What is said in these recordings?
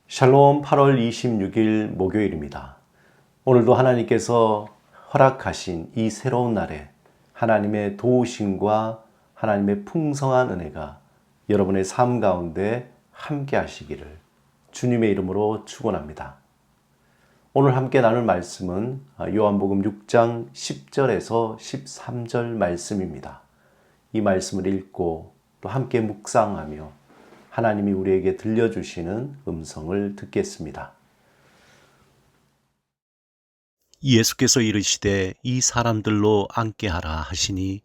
샬롬 8월 26일 목요일입니다. 오늘도 하나님께서 허락하신 이 새로운 날에 하나님의 도우심과 하나님의 풍성한 은혜가 여러분의 삶 가운데 함께 하시기를 주님의 이름으로 축원합니다. 오늘 함께 나눌 말씀은 요한복음 6장 10절에서 13절 말씀입니다. 이 말씀을 읽고 또 함께 묵상하며 하나님이 우리에게 들려주시는 음성을 듣겠습니다. 예수께서 이르시되 이 사람들로 앉게 하라 하시니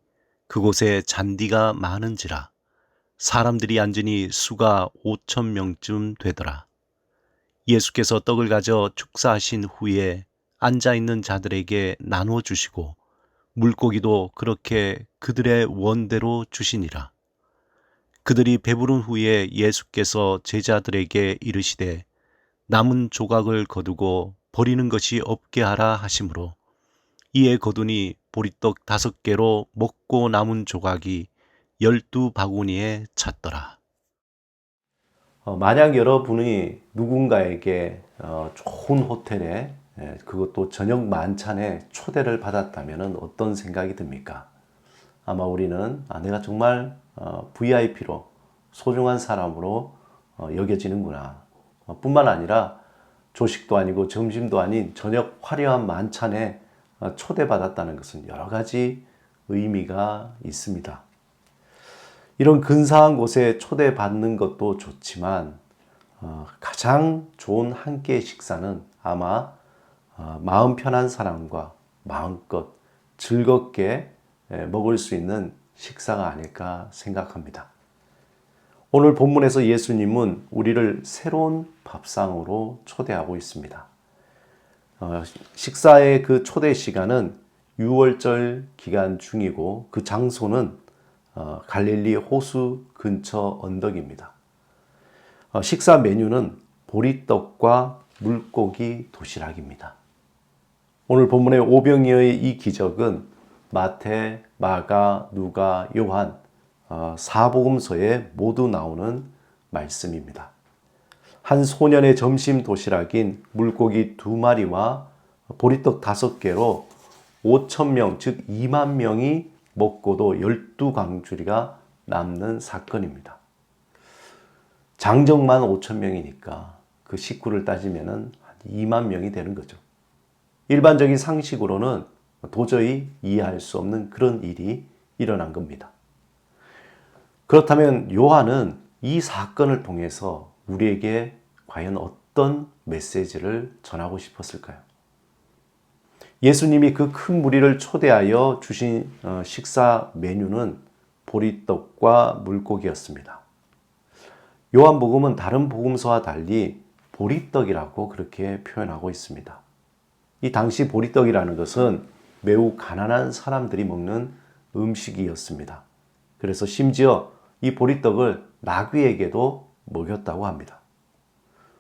그곳에 잔디가 많은지라 사람들이 앉으니 수가 5,000명쯤 되더라. 예수께서 떡을 가져 축사하신 후에 앉아있는 자들에게 나누어 주시고 물고기도 그렇게 그들의 원대로 주시니라. 그들이 배부른 후에 예수께서 제자들에게 이르시되 남은 조각을 거두고 버리는 것이 없게 하라 하시므로 이에 거두니 보리떡 5개로 먹고 남은 조각이 12바구니에 찼더라. 만약 여러분이 누군가에게 좋은 호텔에 그것도 저녁 만찬에 초대를 받았다면 어떤 생각이 듭니까? 아마 우리는 내가 정말 VIP로 소중한 사람으로 여겨지는구나. 뿐만 아니라 조식도 아니고 점심도 아닌 저녁 화려한 만찬에 초대받았다는 것은 여러 가지 의미가 있습니다. 이런 근사한 곳에 초대받는 것도 좋지만 가장 좋은 한 끼의 식사는 아마 마음 편한 사람과 마음껏 즐겁게 먹을 수 있는 식사가 아닐까 생각합니다. 오늘 본문에서 예수님은 우리를 새로운 밥상으로 초대하고 있습니다. 식사의 그 초대 시간은 유월절 기간 중이고 그 장소는 갈릴리 호수 근처 언덕입니다. 식사 메뉴는 보리떡과 물고기 도시락입니다. 오늘 본문의 오병이어의 이 기적은 마태, 마가, 누가, 요한 사복음서에 모두 나오는 말씀입니다. 한 소년의 점심 도시락인 물고기 2마리와 보리떡 5개로 5,000명, 즉 2만 명이 먹고도 12광주리가 남는 사건입니다. 장정만 5,000명이니까 그 식구를 따지면 한 2만 명이 되는 거죠. 일반적인 상식으로는 도저히 이해할 수 없는 그런 일이 일어난 겁니다. 그렇다면 요한은 이 사건을 통해서 우리에게 과연 어떤 메시지를 전하고 싶었을까요? 예수님이 그 큰 무리를 초대하여 주신 식사 메뉴는 보리떡과 물고기였습니다. 요한복음은 다른 복음서와 달리 보리떡이라고 그렇게 표현하고 있습니다. 이 당시 보리떡이라는 것은 매우 가난한 사람들이 먹는 음식이었습니다. 그래서 심지어 이 보리떡을 나귀에게도 먹였다고 합니다.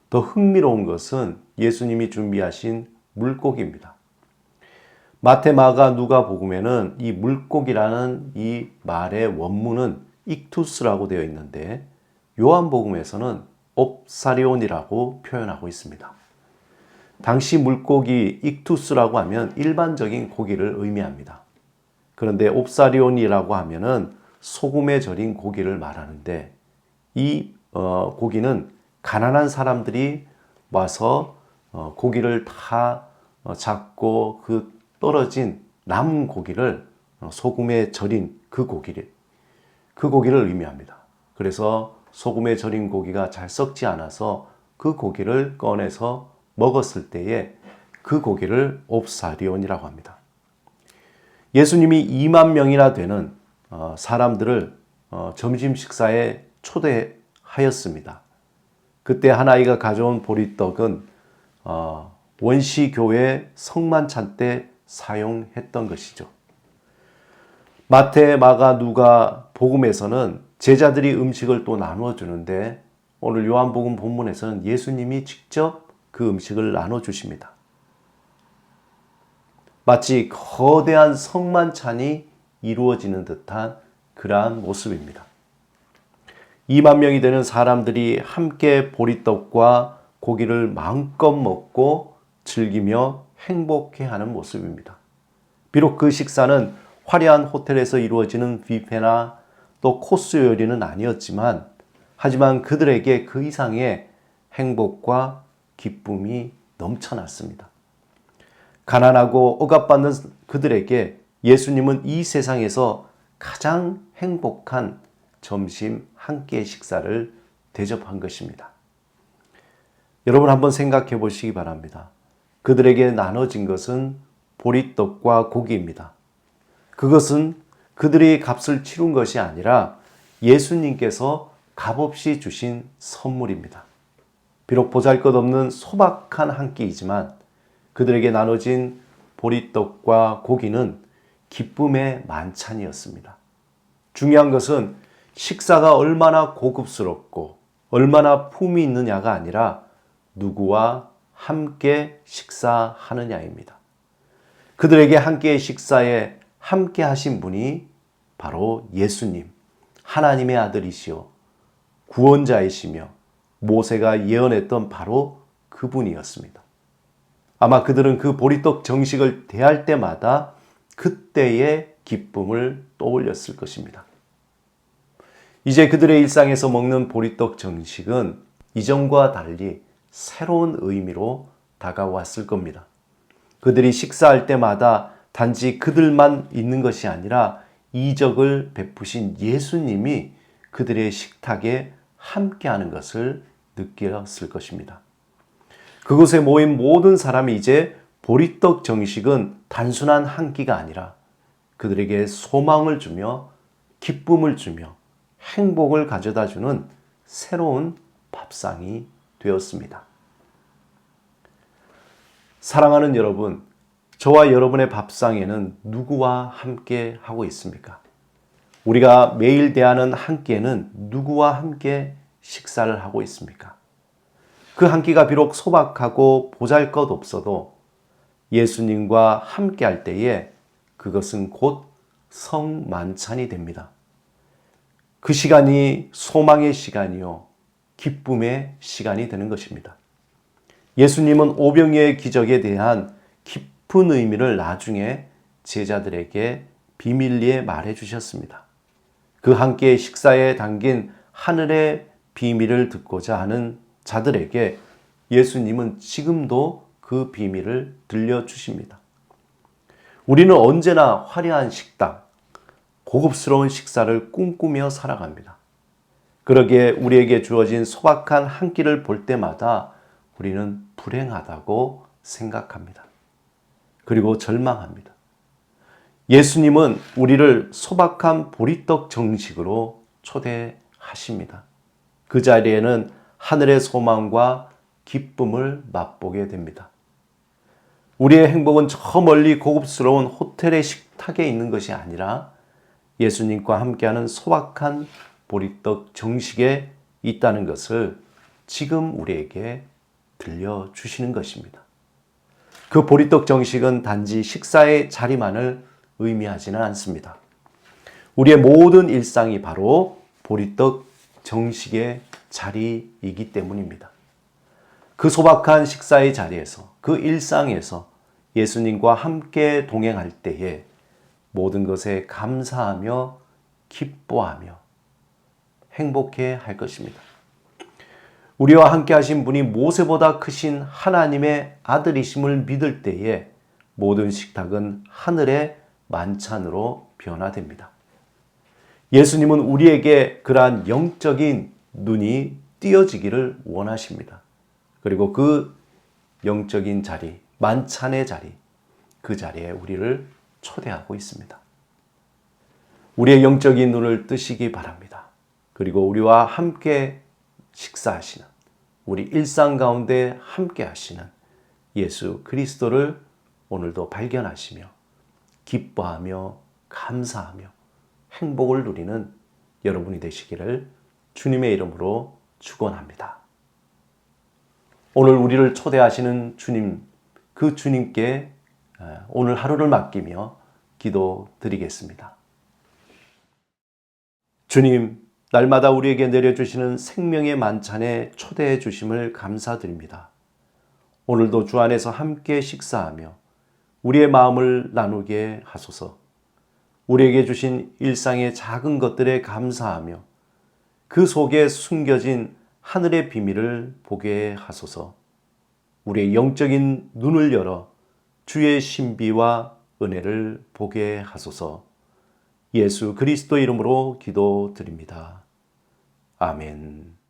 더 흥미로운 것은 예수님이 준비하신 물고기입니다. 마태, 마가, 누가 복음에는 이 물고기라는 이 말의 원문은 익투스라고 되어 있는데 요한복음에서는 옵사리온이라고 표현하고 있습니다. 당시 물고기 익투스라고 하면 일반적인 고기를 의미합니다. 그런데 옵사리온이라고 하면은 소금에 절인 고기를 말하는데 이 고기는 가난한 사람들이 와서 고기를 다 잡고 그 떨어진 남은 고기를 소금에 절인 그 고기를 의미합니다. 그래서 소금에 절인 고기가 잘 썩지 않아서 그 고기를 꺼내서 먹었을 때에 그 고기를 옵사리온이라고 합니다. 예수님이 2만 명이나 되는 사람들을 점심 식사에 초대하였습니다. 그때 한 아이가 가져온 보리떡은 원시교회 성만찬 때 사용했던 것이죠. 마태, 마가, 누가 복음에서는 제자들이 음식을 또 나누어 주는데 오늘 요한복음 본문에서는 예수님이 직접 그 음식을 나눠 주십니다. 마치 거대한 성만찬이 이루어지는 듯한 그러한 모습입니다. 2만 명이 되는 사람들이 함께 보리떡과 고기를 마음껏 먹고 즐기며 행복해하는 모습입니다. 비록 그 식사는 화려한 호텔에서 이루어지는 뷔페나 또 코스 요리는 아니었지만, 하지만 그들에게 그 이상의 행복과 기쁨이 넘쳐났습니다. 가난하고 억압받는 그들에게 예수님은 이 세상에서 가장 행복한 점심 한 끼의 식사를 대접한 것입니다. 여러분 한번 생각해 보시기 바랍니다. 그들에게 나눠진 것은 보리떡과 고기입니다. 그것은 그들이 값을 치룬 것이 아니라 예수님께서 값없이 주신 선물입니다. 비록 보잘것없는 소박한 한 끼이지만 그들에게 나눠진 보리떡과 고기는 기쁨의 만찬이었습니다. 중요한 것은 식사가 얼마나 고급스럽고 얼마나 품이 있느냐가 아니라 누구와 함께 식사하느냐입니다. 그들에게 한 끼의 식사에 함께 하신 분이 바로 예수님, 하나님의 아들이시요 구원자이시며 모세가 예언했던 바로 그분이었습니다. 아마 그들은 그 보리떡 정식을 대할 때마다 그때의 기쁨을 떠올렸을 것입니다. 이제 그들의 일상에서 먹는 보리떡 정식은 이전과 달리 새로운 의미로 다가왔을 겁니다. 그들이 식사할 때마다 단지 그들만 있는 것이 아니라 이적을 베푸신 예수님이 그들의 식탁에 함께하는 것을 느꼈을 것입니다. 그곳에 모인 모든 사람이 이제 보리떡 정식은 단순한 한 끼가 아니라 그들에게 소망을 주며 기쁨을 주며 행복을 가져다 주는 새로운 밥상이 되었습니다. 사랑하는 여러분, 저와 여러분의 밥상에는 누구와 함께 하고 있습니까? 우리가 매일 대하는 한 끼에는 누구와 함께 식사를 하고 있습니까? 그 한 끼가 비록 소박하고 보잘것없어도 예수님과 함께 할 때에 그것은 곧 성만찬이 됩니다. 그 시간이 소망의 시간이요 기쁨의 시간이 되는 것입니다. 예수님은 오병이어의 기적에 대한 깊은 의미를 나중에 제자들에게 비밀리에 말해 주셨습니다. 그 한 끼의 식사에 담긴 하늘의 비밀을 듣고자 하는 자들에게 예수님은 지금도 그 비밀을 들려주십니다. 우리는 언제나 화려한 식당, 고급스러운 식사를 꿈꾸며 살아갑니다. 그러기에 우리에게 주어진 소박한 한 끼를 볼 때마다 우리는 불행하다고 생각합니다. 그리고 절망합니다. 예수님은 우리를 소박한 보리떡 정식으로 초대하십니다. 그 자리에는 하늘의 소망과 기쁨을 맛보게 됩니다. 우리의 행복은 저 멀리 고급스러운 호텔의 식탁에 있는 것이 아니라 예수님과 함께하는 소박한 보리떡 정식에 있다는 것을 지금 우리에게 들려주시는 것입니다. 그 보리떡 정식은 단지 식사의 자리만을 의미하지는 않습니다. 우리의 모든 일상이 바로 보리떡 정식의 자리이기 때문입니다. 그 소박한 식사의 자리에서, 그 일상에서 예수님과 함께 동행할 때에 모든 것에 감사하며 기뻐하며 행복해 할 것입니다. 우리와 함께 하신 분이 모세보다 크신 하나님의 아들이심을 믿을 때에 모든 식탁은 하늘의 만찬으로 변화됩니다. 예수님은 우리에게 그러한 영적인 눈이 띄어지기를 원하십니다. 그리고 그 영적인 자리, 만찬의 자리, 그 자리에 우리를 초대하고 있습니다. 우리의 영적인 눈을 뜨시기 바랍니다. 그리고 우리와 함께 식사하시는, 우리 일상 가운데 함께 하시는 예수 그리스도를 오늘도 발견하시며 기뻐하며 감사하며 행복을 누리는 여러분이 되시기를 주님의 이름으로 축원합니다. 오늘 우리를 초대하시는 주님, 그 주님께 오늘 하루를 맡기며 기도드리겠습니다. 주님, 날마다 우리에게 내려주시는 생명의 만찬에 초대해 주심을 감사드립니다. 오늘도 주 안에서 함께 식사하며 우리의 마음을 나누게 하소서. 우리에게 주신 일상의 작은 것들에 감사하며 그 속에 숨겨진 하늘의 비밀을 보게 하소서. 우리의 영적인 눈을 열어 주의 신비와 은혜를 보게 하소서. 예수 그리스도 이름으로 기도드립니다. 아멘.